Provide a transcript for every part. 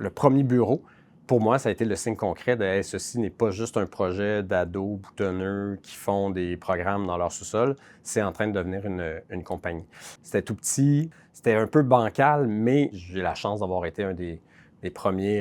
le premier bureau, pour moi, ça a été le signe concret de hey, ceci n'est pas juste un projet d'ados boutonneux qui font des programmes dans leur sous-sol, c'est en train de devenir une compagnie. C'était tout petit, c'était un peu bancal, mais j'ai la chance d'avoir été un des premiers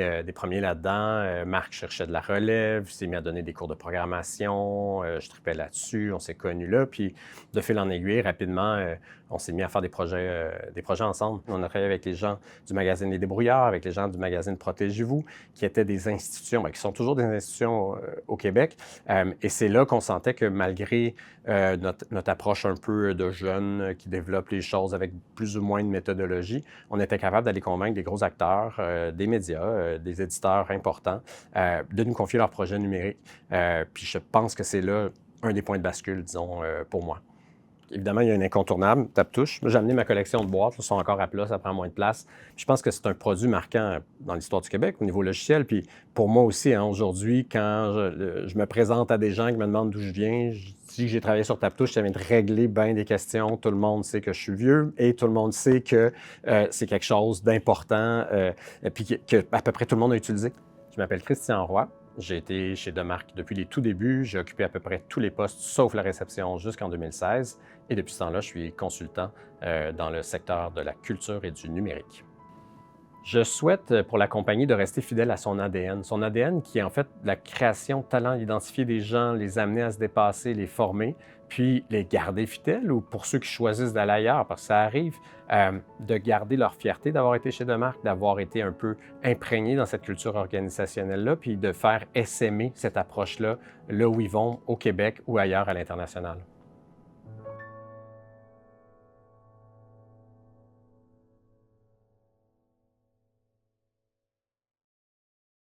là-dedans. Marc cherchait de la relève, il s'est mis à donner des cours de programmation, je tripais là-dessus, on s'est connus là, puis de fil en aiguille, rapidement, on s'est mis à faire des projets ensemble. On a travaillé avec les gens du magazine Les Débrouillards, avec les gens du magazine Protégez-vous, qui étaient des institutions, qui sont toujours des institutions au Québec. Et c'est là qu'on sentait que malgré notre approche un peu de jeunes qui développent les choses avec plus ou moins de méthodologie, on était capable d'aller convaincre des gros acteurs, des médias, des éditeurs importants, de nous confier leurs projets numériques. Puis je pense que c'est là un des points de bascule, disons, pour moi. Évidemment, il y a un incontournable, tape-touche. Moi, j'ai amené ma collection de boîtes, elles sont encore à plat, ça prend moins de place. Puis je pense que c'est un produit marquant dans l'histoire du Québec au niveau logiciel. Puis pour moi aussi, hein, aujourd'hui, quand je me présente à des gens qui me demandent d'où je viens, je dis que j'ai travaillé sur tape-touche, ça vient de régler bien des questions. Tout le monde sait que je suis vieux et tout le monde sait que c'est quelque chose d'important puis que à peu près tout le monde a utilisé. Je m'appelle Christian Roy. J'ai été chez Demarque depuis les tout débuts. J'ai occupé à peu près tous les postes, sauf la réception, jusqu'en 2016. Et depuis ce temps-là, je suis consultant dans le secteur de la culture et du numérique. Je souhaite pour la compagnie de rester fidèle à son ADN. Son ADN qui est en fait la création, talent, identifier des gens, les amener à se dépasser, les former, puis les garder fidèles ou pour ceux qui choisissent d'aller ailleurs, parce que ça arrive de garder leur fierté d'avoir été chez Demarque, d'avoir été un peu imprégné dans cette culture organisationnelle-là, puis de faire essaimer cette approche-là, là où ils vont, au Québec ou ailleurs à l'international.